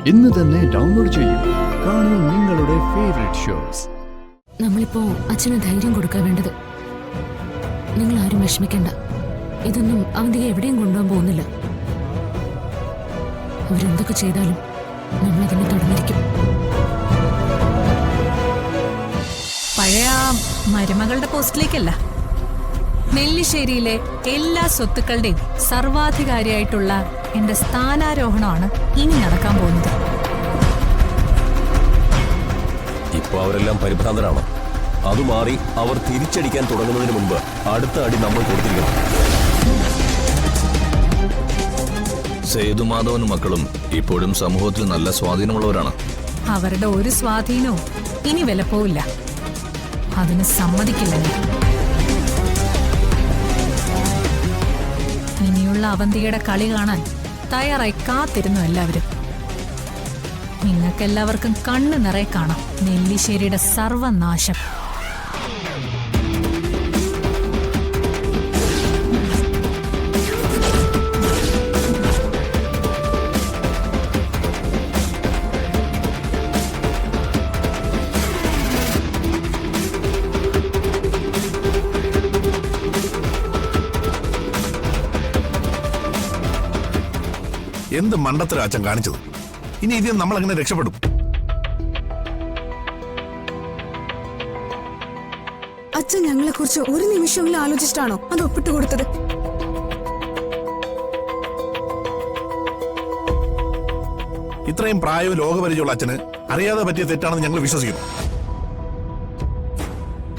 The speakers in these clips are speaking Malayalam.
ഇന്ന് തന്നെ ഡൗൺലോഡ് ചെയ്യൂ. കാണൂ നിങ്ങളുടെ ഫേവറേറ്റ് ഷോസ്. നമ്മളിപ്പോ അച്ഛന് ധൈര്യം കൊടുക്കാൻ വേണ്ടത്. നിങ്ങൾ ആരും വിഷമിക്കണ്ട. ഇതൊന്നും അവന്തിയെ എവിടെയും കൊണ്ടുപോകാൻ പോകുന്നില്ല. അവരെന്തൊക്കെ ചെയ്താലും നമ്മളതിനെ തുടർന്നിരിക്കും. പഴയ മരുമകളുടെ പോസ്റ്റിലേക്കല്ല, നെല്ലിശ്ശേരിയിലെ എല്ലാ സ്വത്തുക്കളുടെയും സർവാധികാരിയായിട്ടുള്ള എന്റെ സ്ഥാനാരോഹണമാണ് ഇനി നടക്കാൻ പോകുന്നത്. ഇപ്പൊ അവരെല്ലാം പരിഭ്രാന്തരാണ്. അത് മാറി അവർ തിരിച്ചടിക്കാൻ തുടങ്ങുന്നതിന് മുൻപ് അടുത്ത അടി നമ്മൾ കൊടുത്തിരിക്കണം. സേതുമാധവനും മക്കളും ഇപ്പോഴും സമൂഹത്തിൽ നല്ല സ്വാധീനമുള്ളവരാണ്. അവരുടെ ഒരു സ്വാധീനവും ഇനി വിലപ്പോവില്ല. അതിന് സമ്മതിക്കില്ല. ഇനിയുള്ള അവന്തികയുടെ കളി കാണാൻ തയ്യാറായി കാത്തിരുന്നു എല്ലാവരും. നിങ്ങൾക്കെല്ലാവർക്കും കണ്ണു നിറയെ കാണാം നെല്ലിശ്ശേരിയുടെ സർവനാശം. എന്ത് മണ്ടത്തര അച്ഛൻ കാണിച്ചത്. ഇനി ഇതിൽ നമ്മൾ അങ്ങനെ രക്ഷപ്പെടും? അച്ഛൻ ഞങ്ങളെ കുറിച്ച് ഒരു നിമിഷമെങ്കിലും ആലോചിച്ചിട്ടാണോ അത് ഒപ്പിട്ട് കൊടുത്തത്? ഇത്രയും പ്രായവും ലോകപരിചയമുള്ള അച്ഛന് അറിയാതെ പറ്റിയ തെറ്റാണെന്ന് ഞങ്ങൾ വിശ്വസിക്കുന്നു.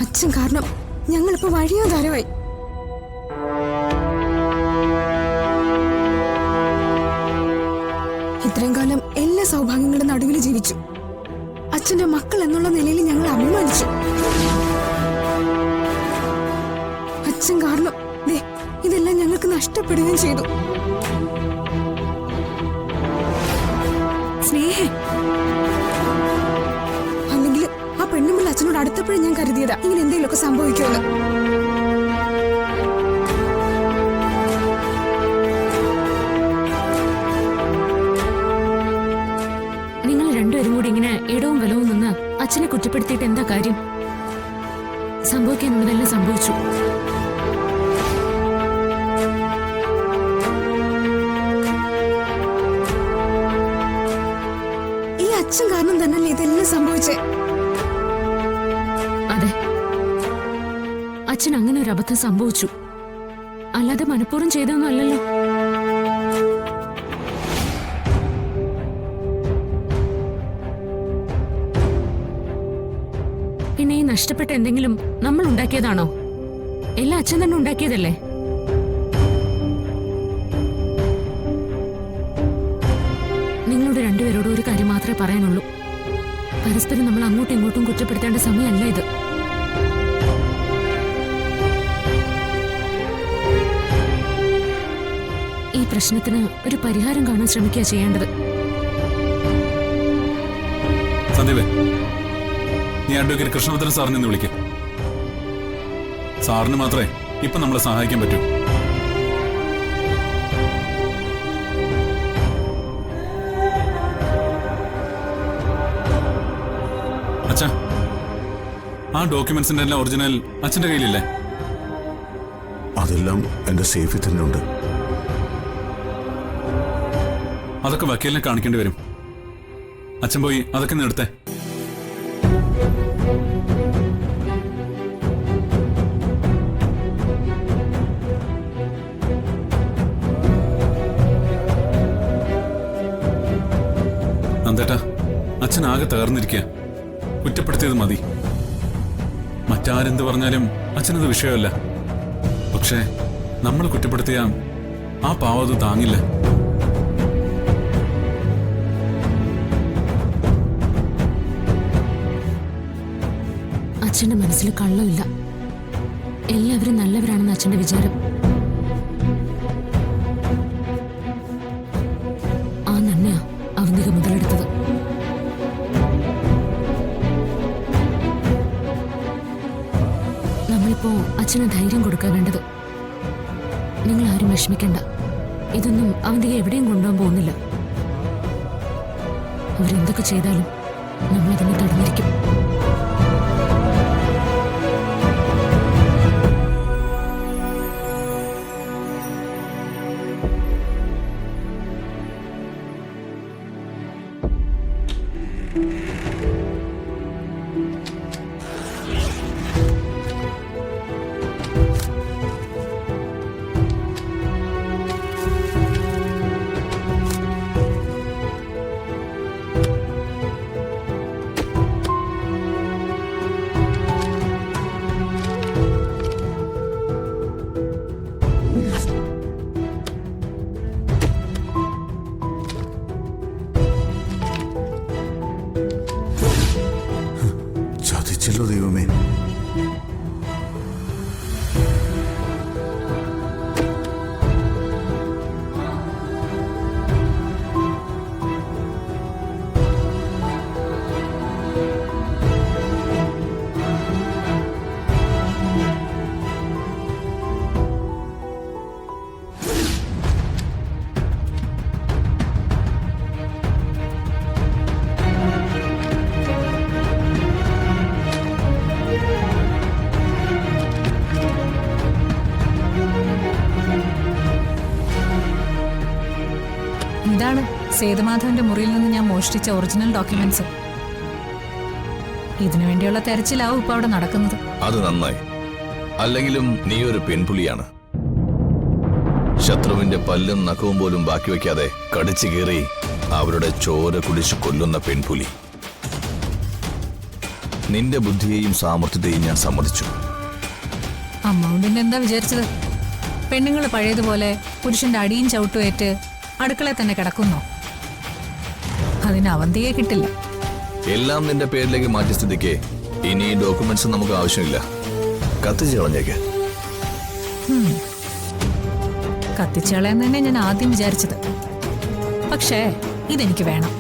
അച്ഛൻ കാരണം ഞങ്ങളിപ്പോ വഴിയാധാരമായി. ഇത്രയും കാലം എല്ലാ സൗഭാഗ്യങ്ങളുടെ നടുവിൽ ജീവിച്ചു. അച്ഛന്റെ മക്കൾ എന്നുള്ള നിലയിൽ ഞങ്ങൾ അഭിമാനിച്ചു. അച്ഛൻ കാരണം ഇതെല്ലാം ഞങ്ങൾക്ക് നഷ്ടപ്പെടുകയും ചെയ്തു. സ്നേഹേ, അല്ലെങ്കിൽ ആ പെണ്ണുമ്പിള്ള അച്ഛനോട് അടുത്തപ്പോഴും ഞാൻ കരുതിയതാ ഇങ്ങനെ എന്തെങ്കിലുമൊക്കെ സംഭവിക്കുമെന്ന്. ഇങ്ങനെ ഇടവും വലവും നിന്ന് അച്ഛനെ കുറ്റപ്പെടുത്തിയിട്ട് എന്താ കാര്യം? സംഭവിക്കാനുള്ളതെല്ലാം സംഭവിച്ചു. ഈ അച്ഛൻ കാരണം തന്നെയല്ലേ ഇതെല്ലാം സംഭവിച്ചേ? അതെ, അച്ഛൻ അങ്ങനെ ഒരു അബദ്ധം സംഭവിച്ചു. അല്ലാതെ മനഃപൂർവ്വം ചെയ്തൊന്നും അല്ലല്ലോ. പിന്നെ ഈ നഷ്ടപ്പെട്ട എന്തെങ്കിലും നമ്മൾ ഉണ്ടാക്കിയതാണോ? എല്ലാം അച്ഛൻ തന്നെ ഉണ്ടാക്കിയതല്ലേ? നിങ്ങളോട് രണ്ടുപേരോട് ഒരു കാര്യം മാത്രമേ പറയാനുള്ളൂ. പരസ്പരം നമ്മൾ അങ്ങോട്ടും ഇങ്ങോട്ടും കുറ്റപ്പെടുത്തേണ്ട സമയമല്ല ഇത്. ഈ പ്രശ്നത്തിന് ഒരു പരിഹാരം കാണാൻ ശ്രമിക്കുക ചെയ്യേണ്ടത്. നീ അഡ്വക്കേറ്റ് കൃഷ്ണഭദ്രൻ സാറിനെ നിന്ന് വിളിക്കുക. സാറിന് മാത്രമേ ഇപ്പൊ നമ്മളെ സഹായിക്കാൻ പറ്റൂ. അച്ഛാ, ആ ഡോക്യുമെന്റ്സിന്റെ എല്ലാം ഒറിജിനൽ അച്ഛന്റെ കയ്യിലില്ലേ? അതെല്ലാം എന്റെ സേഫിൽ തന്നെ ഉണ്ട്. അതൊക്കെ വക്കീലിനെ കാണിക്കേണ്ടി വരും. അച്ഛൻ പോയി അതൊക്കെ എടുത്തേ. നന്ദേട്ടാ, അച്ഛൻ ആകെ തകർന്നിരിക്കുക. കുറ്റപ്പെടുത്തിയത് മതി. മറ്റാരെന്ത് പറഞ്ഞാലും അച്ഛനത് വിഷയമല്ല. പക്ഷേ നമ്മൾ കുറ്റപ്പെടുത്തിയ ആ പാവം അത് താങ്ങില്ല. അച്ഛന്റെ മനസ്സിൽ കള്ളമില്ല. എല്ലാവരും നല്ലവരാണെന്ന് അച്ഛന്റെ വിചാരം. ആ നന്മയാ അവന്തിക മുതലെടുത്തത്. നമ്മളിപ്പോ അച്ഛന് ധൈര്യം കൊടുക്കാൻ വേണ്ടത്. നിങ്ങൾ ആരും വിഷമിക്കണ്ട. ഇതൊന്നും അവന്തിക എവിടെയും കൊണ്ടുപോകാൻ പോകുന്നില്ല. അവരെന്തൊക്കെ ചെയ്താലും നമ്മളതിനെ തടഞ്ഞിരിക്കും. ചതിച്ചല്ലോ ദൈവമേ. ഇതാണ് സേതുമാധവന്റെ മുറിയിൽ നിന്ന് ഞാൻ മോഷ്ടിച്ച ഒറിജിനൽ ഡോക്യുമെന്റ്സ്. ഇതിനു വേണ്ടിയുള്ള തെരച്ചിലാവും ഇപ്പൊ അവിടെ നടക്കുന്നത്. അത് നന്നായി. അല്ലെങ്കിലും നീ ഒരു പെൺപുലിയാണ്. ശത്രുവിന്റെ പല്ലും നഖവും പോലും ബാക്കി വയ്ക്കാതെ കടിച്ചു കീറി അവരുടെ ചോര കുടിച്ചു കൊല്ലുന്ന പെൺപുലി. നിന്റെ ബുദ്ധിയെയും സാമർത്ഥ്യത്തെയും ഞാൻ സമ്മതിച്ചു. അമ്മാവുണ്ടിന്റെ എന്താ വിചാരിച്ചത്? പെണ്ണുങ്ങൾ പഴയതുപോലെ പുരുഷന്റെ അടിയും ചവിട്ടുമേറ്റ് അടുക്കളയിൽ തന്നെ കിടക്കുന്നോ? അതിന് അവന്തിയെ കിട്ടില്ല. എല്ലാം നിന്റെ പേരിലേക്ക് മാറ്റിയ സ്ഥിതിക്ക് ഇനി ഈ ഡോക്യുമെന്റ്സ് നമുക്ക് ആവശ്യമില്ല. കത്തിച്ച് കളഞ്ഞേക്ക്. കത്തിച്ചളയെന്ന് തന്നെ ഞാൻ ആദ്യം വിചാരിച്ചത്. പക്ഷേ ഇതെനിക്ക് വേണം.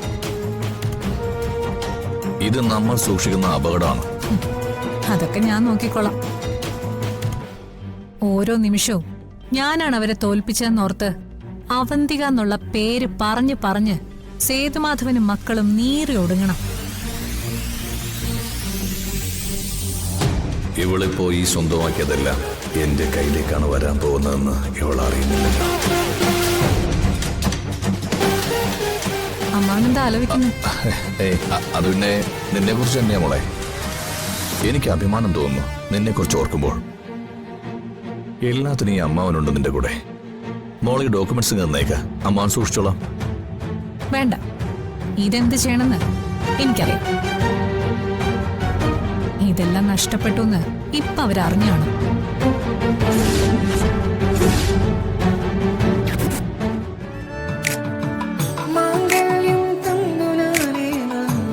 ഇത് നമ്മൾ സൂക്ഷിക്കുന്ന അപകടമാണ്. അതൊക്കെ ഞാൻ നോക്കിക്കോളാം. ഓരോ നിമിഷവും ഞാനാണ് അവരെ തോൽപ്പിച്ചതെന്നോർത്ത് അവന്തിക എന്നുള്ള പേര് പറഞ്ഞു പറഞ്ഞ് സേതുമാധവനും മക്കളും നീറി ഒടുങ്ങണം. ഇവളിപ്പോ ഈ സ്വന്തമാക്കിയതെല്ലാം എന്റെ കയ്യിലേക്കാണ് വരാൻ പോകുന്നതെന്ന് ഇവൾ അറിയുന്നില്ലല്ലോ. അമ്മാവനെന്താ ആലോചിക്കുന്നു? അത് പിന്നെ നിന്നെ കുറിച്ച് തന്നെയാ മോളെ. എനിക്ക് അഭിമാനം തോന്നുന്നു നിന്നെ കുറിച്ച് ഓർക്കുമ്പോൾ. എല്ലാത്തിനും ഈ അമ്മാവനുണ്ട് നിന്റെ കൂടെ. മോളെ ഡോക്യുമെന്റ്സ് തന്നേക്ക, അമ്മാവൻ സൂക്ഷിച്ചോളാം. വേണ്ട, ഇതെന്ത് ചെയ്യണമെന്ന് എനിക്കറിയാം. ഇതെല്ലാം നഷ്ടപ്പെട്ടു എന്ന് ഇപ്പൊ അവരറിഞ്ഞാണ്.